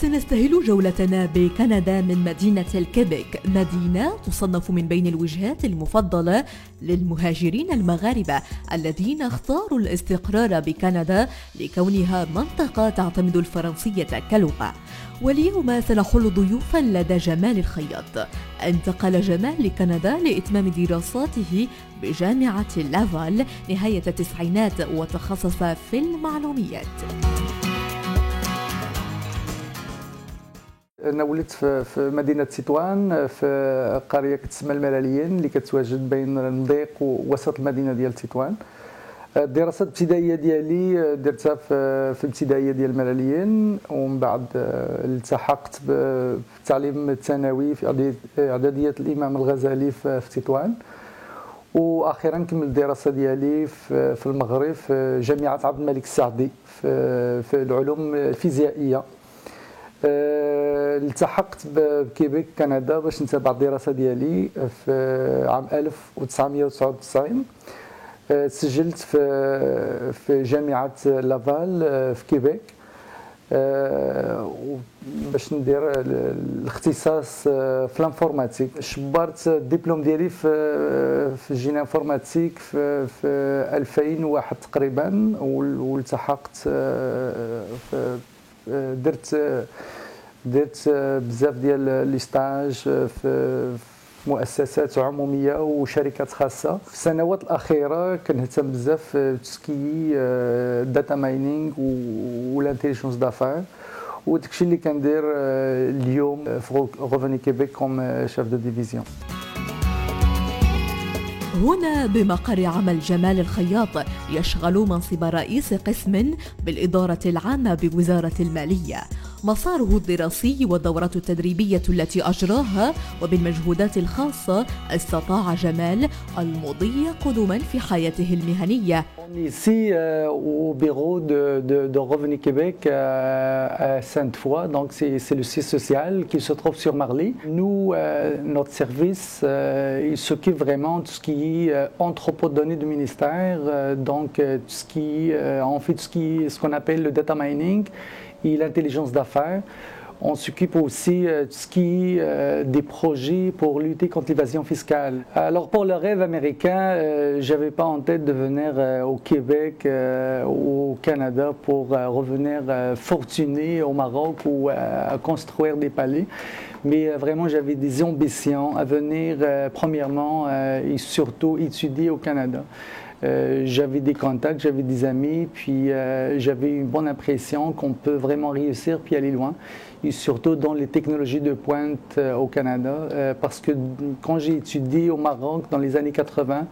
وسنستهل جولتنا بكندا من مدينة الكيبيك، مدينة تصنف من بين الوجهات المفضلة للمهاجرين المغاربة الذين اختاروا الاستقرار بكندا لكونها منطقة تعتمد الفرنسية كلغة. واليوم سنحل ضيوفا لدى جمال الخياط. انتقل جمال لكندا لإتمام دراساته بجامعة لافال نهاية التسعينات وتخصص في المعلوميات. أنا ولدت في مدينة تطوان في قرية كتسمى الملاليين اللي كتواجد بين المضيق ووسط المدينة ديال تطوان. الدراسات الابتدائية ديالي درتها في الابتدائية ديال الملاليين، ومن بعد التحقت بالتعليم الثانوي في إعدادية الإمام الغزالي في تطوان، واخيرا كملت الدراسه ديالي في المغرب في جامعه عبد الملك السعدي في العلوم الفيزيائيه. التحقت بكيبيك كندا باش نتابع الدراسه ديالي في عام 1999. سجلت في جامعه لافال في كيبيك باش ندير الاختصاص في الانفورماتيك. شبرت الدبلوم ديالي في الجينا انفورماتيك في 2001 تقريبا، والتحقت درت بزاف ديال لي ستاج في مؤسسات عموميه وشركات خاصه. في السنوات الاخيره كنهتم بزاف بتسكي داتا ماينينغ والانتيليجنس دافير، وداكشي اللي كندير اليوم في روفوني كيبيك كوم شيف دو ديفيزيون. هنا بمقر عمل جمال الخياط يشغل منصب رئيس قسم بالإدارة العامة بوزارة المالية. مساره الدراسي والدورات التدريبية التي أجراها وبالمجهودات الخاصة استطاع جمال المضي قدما في حياته المهنية. Ici au bureau de Revenu Québec à Sainte-Foy, donc c'est le siège social qui se trouve sur Marly. Nous, notre service, il s'occupe vraiment de ce qui est entrepôt de données du ministère, donc tout ce qui, on fait tout ce qu'on appelle le data mining et l'intelligence d'affaires. On s'occupe aussi de ce qui est des projets pour lutter contre l'évasion fiscale. Alors pour le rêve américain, je n'avais pas en tête de venir au Québec ou au Canada pour revenir fortuné au Maroc ou à construire des palais. Mais vraiment j'avais des ambitions à venir premièrement et surtout étudier au Canada. J'avais des contacts, j'avais des amis, puis j'avais une bonne impression qu'on peut vraiment réussir puis aller loin, et surtout dans les technologies de pointe au Canada, parce que quand j'ai étudié au Maroc dans les années 80,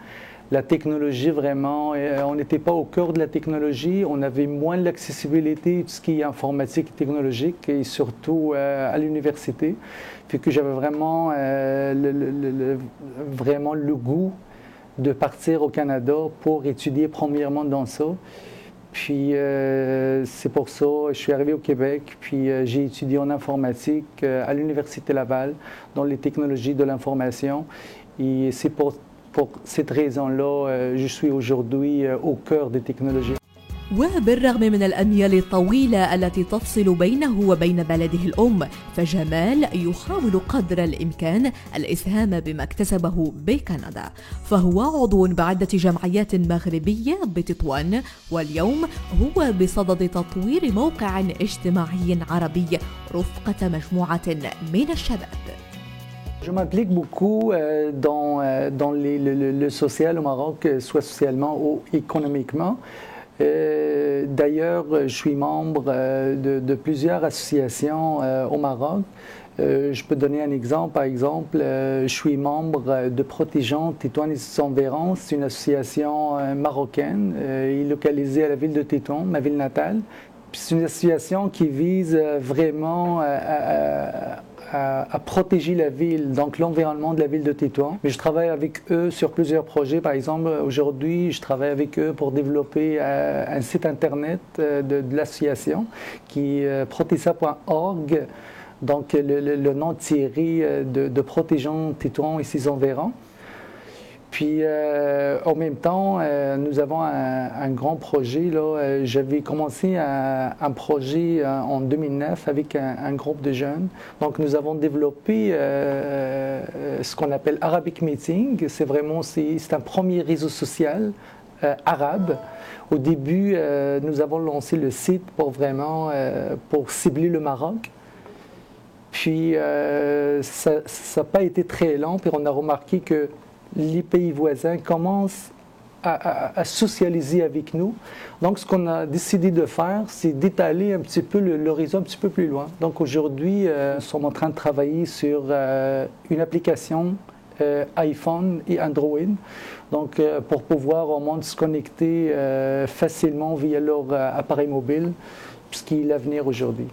la technologie vraiment, on n'était pas au cœur de la technologie, on avait moins l'accessibilité, tout ce qui est informatique et technologique, et surtout à l'université, puis que j'avais vraiment, vraiment le goût de partir au Canada pour étudier premièrement dans ça. Puis c'est pour ça que je suis arrivé au Québec, puis j'ai étudié en informatique à l'Université Laval dans les technologies de l'information. Et c'est pour cette raison-là je suis aujourd'hui au cœur des technologies. وبالرغم من الأميال الطويلة التي تفصل بينه وبين بلده الأم، فجمال يحاول قدر الإمكان الإسهام بما اكتسبه بكندا، فهو عضو بعدة جمعيات مغربية بتطوان، واليوم هو بصدد تطوير موقع اجتماعي عربي رفقة مجموعة من الشباب. Je m'implique beaucoup dans le social au Maroc, soit socialement ou économiquement. D'ailleurs, je suis membre de plusieurs associations au Maroc. Je peux donner un exemple. Par exemple, je suis membre de Protégeons Tétouan et ses environs. C'est une association marocaine localisée à la ville de Tétouan, ma ville natale. C'est une association qui vise vraiment à protéger la ville, donc l'environnement de la ville de Tétouan. Mais je travaille avec eux sur plusieurs projets. Par exemple, aujourd'hui, je travaille avec eux pour développer un site internet de l'association qui est protesa.org, donc le nom tiré de Protégeons Tétouan et ses environs. Puis en même temps, nous avons un grand projet. J'avais commencé un projet en 2009 avec un groupe de jeunes. Donc nous avons développé ce qu'on appelle Arabic Meeting. C'est un premier réseau social arabe. Au début, nous avons lancé le site pour cibler le Maroc. Puis ça n'a pas été très long, puis on a remarqué que les pays voisins commencent à socialiser avec nous. Donc ce qu'on a décidé de faire, c'est d'étaler un petit peu l'horizon un petit peu plus loin. Donc aujourd'hui, nous sommes en train de travailler sur une application iPhone et Android, donc pour pouvoir au moins se connecter facilement via leur appareil mobile, ce qui est l'avenir aujourd'hui.